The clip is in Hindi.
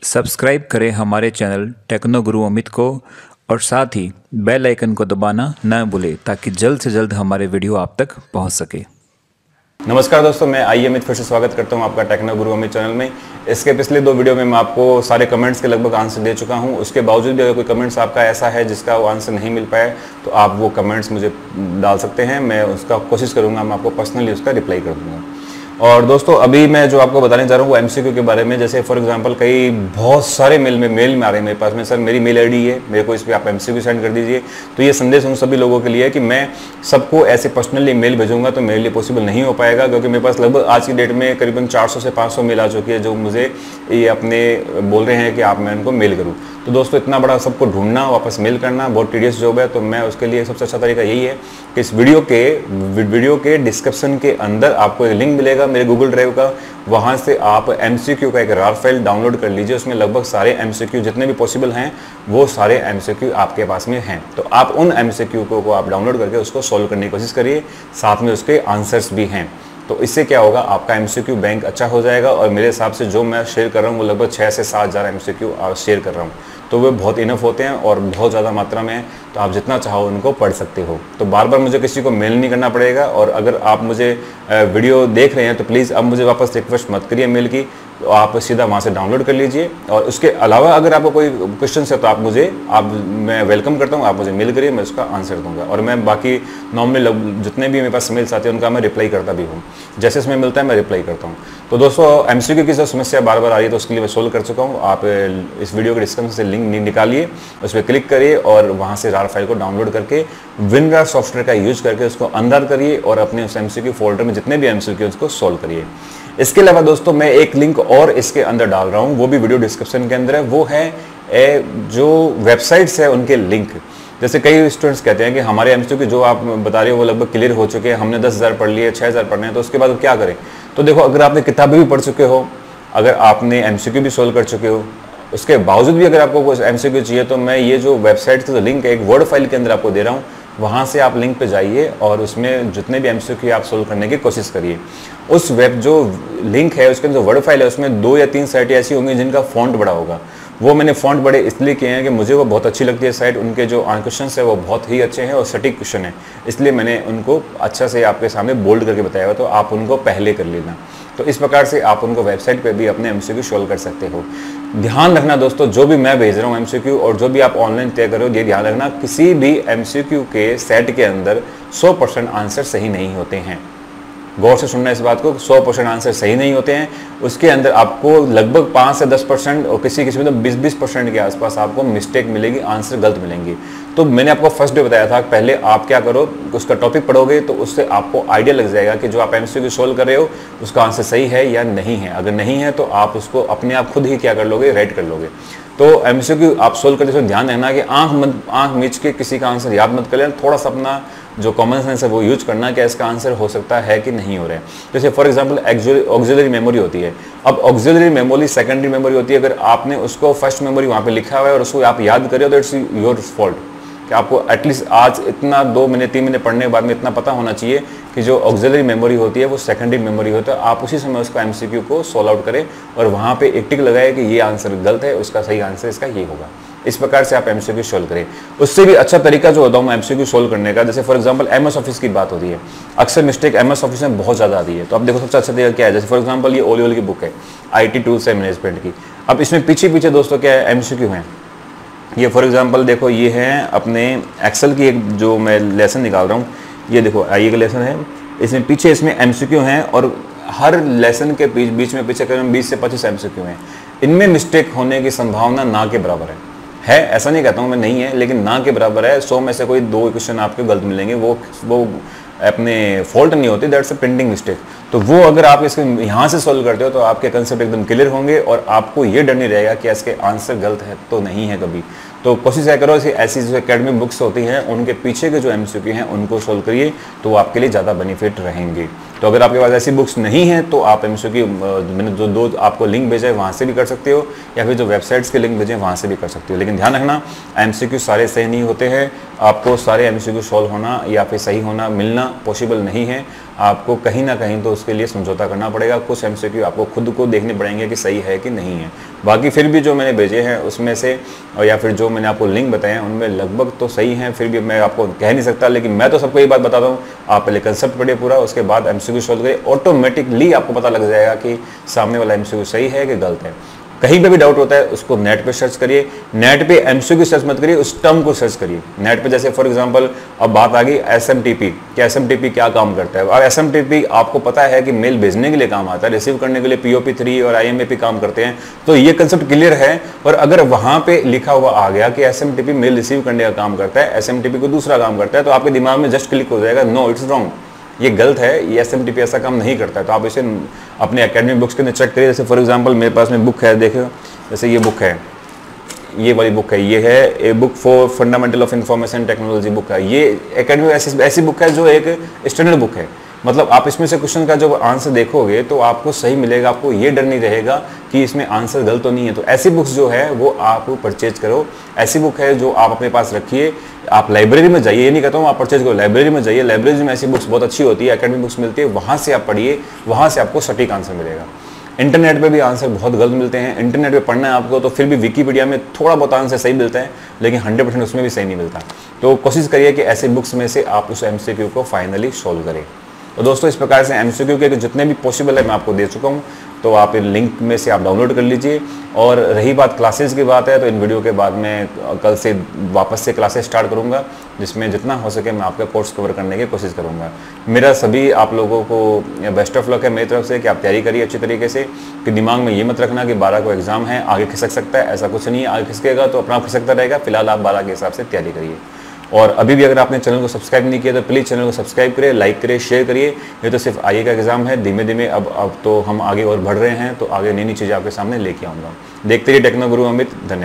सब्सक्राइब करें हमारे चैनल टेक्नो गुरु अमित को और साथ ही बेल आइकन को दबाना न भूलें ताकि जल्द से जल्द हमारे वीडियो आप तक पहुंच सके। नमस्कार दोस्तों, मैं आई अमित फिर से स्वागत करता हूं आपका टेक्नो गुरु अमित चैनल में। इसके पिछले 2 वीडियो में मैं आपको सारे कमेंट्स के लगभग आंसर दे चुका हूं। उसके बावजूद भी अगर कोई कमेंट्स आपका ऐसा है जिसका वो आंसर नहीं मिल पाया तो आप वो कमेंट्स मुझे डाल सकते हैं। मैं उसका कोशिश करूंगा, मैं आपको पर्सनली उसका रिप्लाई कर दूंगा। और दोस्तों, अभी मैं जो आपको बताने जा रहा हूँ वो एमसीक्यू के बारे में। जैसे फॉर एग्जांपल कई बहुत सारे मेल में आ रहे हैं मेरे पास में, सर मेरी मेल आईडी है, मेरे को इस पर आप एमसीक्यू सेंड कर दीजिए। तो ये संदेश उन सभी लोगों के लिए है कि मैं सबको ऐसे पर्सनली मेल भेजूंगा तो मेरे लिए पॉसिबल नहीं हो पाएगा, क्योंकि मेरे पास लगभग आज की डेट में करीबन 400 से 500 मेल आ चुकी है जो मुझे ये अपने बोल रहे हैं कि आप मैं उनको मेल करूँ। तो दोस्तों, इतना बड़ा सबको ढूंढना, वापस मेल करना बहुत टीडियस जॉब है। तो मैं उसके लिए सबसे अच्छा तरीका यही है कि इस वीडियो के डिस्क्रिप्शन के अंदर आपको एक लिंक मिलेगा मेरे गूगल ड्राइव का। वहाँ से आप एमसीक्यू का एक रार फाइल डाउनलोड कर लीजिए। उसमें लगभग सारे एमसीक्यू जितने भी पॉसिबल हैं वो सारे एमसीक्यू आपके पास में हैं। तो आप उन एमसीक्यू को आप डाउनलोड करके उसको सॉल्व करने की कोशिश करिए, साथ में उसके आंसर्स भी हैं। तो इससे क्या होगा, आपका एमसीक्यू बैंक अच्छा हो जाएगा। और मेरे हिसाब से जो मैं शेयर कर रहा हूँ वो लगभग 6 से 7 हज़ार एमसीक्यू शेयर कर रहा हूँ, तो वे बहुत इनफ होते हैं और बहुत ज़्यादा मात्रा में हैं। तो आप जितना चाहो उनको पढ़ सकते हो। तो बार बार मुझे किसी को मेल नहीं करना पड़ेगा। और अगर आप मुझे वीडियो देख रहे हैं तो प्लीज़ अब मुझे वापस रिक्वेस्ट मत करिए मेल की, तो आप सीधा वहाँ से डाउनलोड कर लीजिए। और उसके अलावा अगर आपको कोई क्वेश्चन है तो आप मैं वेलकम करता हूँ, आप मुझे मेल करिए, मैं उसका आंसर दूंगा। और मैं बाकी नॉर्मली जितने भी मेरे पास मेल्स आते हैं उनका मैं रिप्लाई करता भी हूँ, जैसे इसमें मिलता है मैं रिप्लाई करता हूँ। तो दोस्तों, एमसीक्यू की जो समस्या बार बार आ रही है तो उसके लिए मैं सोल्व कर चुका हूँ। आप इस वीडियो के डिस्क्रिप्शन से लिंक निकालिए, उस पर क्लिक करिए और वहाँ से रार फाइल को डाउनलोड करके विनरार सॉफ्टवेयर का यूज करके उसको अंदर करिए और अपने उस एमसीक्यू फोल्डर में जितने भी एमसीक्यू उसको सोल्व करिए। इसके अलावा दोस्तों, मैं एक लिंक और इसके अंदर डाल रहा हूँ, वो भी वीडियो डिस्क्रिप्शन के अंदर है। वो है जो वेबसाइट्स है उनके लिंक। जैसे कई स्टूडेंट्स कहते हैं कि हमारे एमसीक्यू जो आप बता रहे हो वो लगभग क्लियर हो चुके हैं, हमने 10,000 पढ़ लिए, 6,000 पढ़ने हैं, तो उसके बाद क्या करें। तो देखो, अगर आपने किताबें भी पढ़ चुके हो, अगर आपने एमसीक्यू भी सोल्व कर चुके हो, उसके बावजूद भी अगर आपको कोई एमसीक्यू चाहिए तो मैं ये जो वेबसाइट का लिंक है एक वर्ड फाइल के अंदर आपको दे रहा हूँ, वहाँ से आप लिंक पे जाइए और उसमें जितने भी एमसीक्यू आप सोल्व करने की कोशिश करिए। उस जो लिंक है उसके अंदर जो वर्ड फाइल है उसमें 2 या 3 साइट ऐसी होंगी जिनका फॉन्ट बड़ा होगा। वो मैंने फॉन्ट बड़े इसलिए किए हैं कि मुझे वो बहुत अच्छी लगती है साइट। उनके जो क्वेश्चन है वो बहुत ही अच्छे हैं और सटीक क्वेश्चन है, इसलिए मैंने उनको अच्छा से आपके सामने बोल्ड करके बताया हुआ, तो आप उनको पहले कर लेना। तो इस प्रकार से आप उनको वेबसाइट पे भी अपने एमसीक्यू सॉल्व कर सकते हो। ध्यान रखना दोस्तों, जो भी मैं भेज रहा हूँ एमसीक्यू और जो भी आप ऑनलाइन तय करो, ये ध्यान रखना किसी भी एमसीक्यू के सेट के अंदर 100% आंसर सही नहीं होते हैं। गौर से सुनना इस बात को, 100% आंसर सही नहीं होते हैं। उसके अंदर आपको लगभग 5 से 10% और किसी में तो 20% के आसपास आपको मिस्टेक मिलेगी, आंसर गलत मिलेंगे। तो मैंने आपको फर्स्ट डे बताया था, पहले आप क्या करो, उसका टॉपिक पढ़ोगे तो उससे आपको आइडिया लग जाएगा कि जो आप एमसीक्यू सोल्व कर रहे हो उसका आंसर सही है या नहीं है। अगर नहीं है तो आप उसको अपने आप खुद ही क्या कर लोगे, राइट कर लोगे। तो एमसीक्यू आप सोल्व करते समय ध्यान रखना कि आंख मीच के किसी का आंसर याद मत कर लेना। थोड़ा सा अपना जो कॉमन सेंस है वो यूज करना कि इसका आंसर हो सकता है कि नहीं हो रहा है। जैसे फॉर एग्जांपल ऑक्सिलरी मेमोरी होती है। अब ऑक्सिलरी मेमोरी सेकेंडरी मेमोरी होती है। अगर आपने उसको फर्स्ट मेमोरी वहाँ पे लिखा हुआ है और उसको आप याद करें तो इट्स योर फॉल्ट कि आपको एटलीस्ट आज इतना 2 महीने 3 महीने पढ़ने के बाद में इतना पता होना चाहिए कि जो ऑक्सिलरी मेमोरी होती है वो सेकेंडरी मेमोरी होता है। आप उसी समय उसका एमसीक्यू को सॉल्व आउट करें और वहाँ पे एक टिक लगाए कि ये आंसर गलत है, उसका सही आंसर इसका ये होगा। इस प्रकार से आप एमसीक्यू सोल्व करें। उससे भी अच्छा तरीका जो होता है एमसीक्यू सोल्व करने का, जैसे फॉर एग्जांपल एमएस ऑफिस की बात होती है, अक्सर मिस्टेक एमएस ऑफिस में बहुत ज़्यादा आती है। तो अब देखो सबसे अच्छा तरीका क्या है। जैसे फॉर एग्जांपल ये ओलियोल की बुक है, IT टूल्स एंड मैनेजमेंट की। अब इसमें पीछे दोस्तों क्या है, एमसीक्यू हैं। ये फॉर एग्जांपल देखो, ये है अपने एक्सेल की एक जो मैं लेसन निकाल रहा हूँ, ये देखो ये का लेसन है, इसमें पीछे इसमें एमसीक्यू हैं और हर लेसन के बीच में पीछे करीब 20 से 25 एमसीक्यू हैं। इनमें मिस्टेक होने की संभावना ना के बराबर है। ऐसा नहीं कहता हूँ मैं नहीं है, लेकिन ना के बराबर है। 100 में से कोई 2 क्वेश्चन आपके गलत मिलेंगे, वो अपने फॉल्ट नहीं होती, दैट्स अ प्रिंटिंग मिस्टेक। तो वो अगर आप इसके यहाँ से सॉल्व करते हो तो आपके कंसेप्ट एकदम क्लियर होंगे और आपको ये डर नहीं रहेगा कि इसके आंसर गलत है तो नहीं है कभी। तो कोशिश क्या करो, ऐसी जो एकेडमिक बुक्स होती हैं उनके पीछे के जो एमसीक्यू हैं उनको सोल्व करिए, तो वो आपके लिए ज़्यादा बेनिफिट रहेंगे। तो अगर आपके पास ऐसी बुक्स नहीं हैं तो आप एमसीक्यू मैंने जो 2 आपको लिंक भेजा है वहाँ से भी कर सकते हो, या फिर जो वेबसाइट्स के लिंक भेजे हैं वहाँ से भी कर सकते हो। लेकिन ध्यान रखना, एमसीक्यू सारे सही नहीं होते हैं। आपको सारे एमसीक्यू सॉल्व होना या फिर सही होना मिलना पॉसिबल नहीं है। आपको कहीं ना कहीं तो उसके लिए समझौता करना पड़ेगा। कुछ MCQ आपको खुद को देखने पड़ेंगे कि सही है कि नहीं है। बाकी फिर भी जो मैंने भेजे हैं उसमें से और या फिर जो मैंने आपको लिंक बताए हैं उनमें लगभग तो सही हैं। फिर भी मैं आपको कह नहीं सकता, लेकिन मैं तो सबको ये बात बताता हूँ, आप पहले कंसेप्ट पढ़िए पूरा, उसके बाद MCQ सॉल्व करिए। ऑटोमेटिकली आपको पता लग जाएगा कि सामने वाला MCQ सही है कि गलत है। कहीं पे भी डाउट होता है उसको नेट पे सर्च करिए। नेट पे MCQ सर्च मत करिए, उस टर्म को सर्च करिए नेट पे। जैसे फॉर एग्जांपल अब बात आ गई SMTP, कि SMTP क्या काम करता है। अब SMTP आपको पता है कि मेल भेजने के लिए काम आता है, रिसीव करने के लिए POP3 और IMAP काम करते हैं, तो ये कंसेप्ट क्लियर है। और अगर वहां पे लिखा हुआ आ गया कि SMTP मेल रिसीव करने का काम करता है, SMTP को दूसरा काम करता है, तो आपके दिमाग में जस्ट क्लिक हो जाएगा, नो इट्स रॉन्ग, ये गलत है, ये SMTP ऐसा काम नहीं करता है। तो आप इसे अपने एकेडमिक बुक्स के अंदर चेक करिए। जैसे फॉर एग्जांपल मेरे पास में बुक है, देखो जैसे ये बुक है, ये वाली बुक है, ये है a book for fundamental of information technology book है। ये एकेडमिक ऐसी बुक है जो एक स्टैंडर्ड बुक है। मतलब आप इसमें से क्वेश्चन का जो आंसर देखोगे तो आपको सही मिलेगा, आपको ये डर नहीं रहेगा कि इसमें आंसर गलत तो नहीं है। तो ऐसी बुक्स जो है वो आप परचेज करो। ऐसी बुक है जो आप अपने पास रखिए। आप लाइब्रेरी में जाइए, ये नहीं कहता हूँ आप परचेज करो, लाइब्रेरी में जाइए, लाइब्रेरी में ऐसी बुक्स बहुत अच्छी होती है, एकेडमिक बुक्स मिलती है, वहाँ से आप पढ़िए, वहाँ से आपको सटीक आंसर मिलेगा। इंटरनेट पे भी आंसर बहुत गलत मिलते हैं। इंटरनेट पे पढ़ना है आपको तो फिर भी विकीपीडिया में थोड़ा बहुत आंसर सही मिलता है, लेकिन 100% उसमें भी सही नहीं मिलता। तो कोशिश करिए कि ऐसे बुक्स में से आप उस MCQ को फाइनली सोल्व करें। तो दोस्तों इस प्रकार से MCQ के जितने भी पॉसिबल है मैं आपको दे चुका हूँ, तो आप इन लिंक में से आप डाउनलोड कर लीजिए। और रही बात क्लासेस की बात है, तो इन वीडियो के बाद मैं कल से वापस से क्लासेस स्टार्ट करूँगा, जिसमें जितना हो सके मैं आपका कोर्स कवर करने की कोशिश करूँगा। मेरा सभी आप लोगों को बेस्ट ऑफ लक है मेरी तरफ से कि आप तैयारी करिए अच्छी तरीके से। कि दिमाग में ये मत रखना कि 12 को एग्जाम है, आगे खिसक सकता है, ऐसा कुछ नहीं है। आगे खिसकेगा तो अपना खिसकता रहेगा। फिलहाल आप 12 के हिसाब से तैयारी करिए। और अभी भी अगर आपने चैनल को सब्सक्राइब नहीं किया तो प्लीज़ चैनल को सब्सक्राइब करिए, लाइक करिए, शेयर करिए। ये तो सिर्फ आगे का एग्जाम है, धीमे धीमे अब तो हम आगे और बढ़ रहे हैं, तो आगे नई नई चीज़ें आपके सामने लेके आऊँगा। देखते रहिए टेक्नो गुरु अमित। धन्यवाद।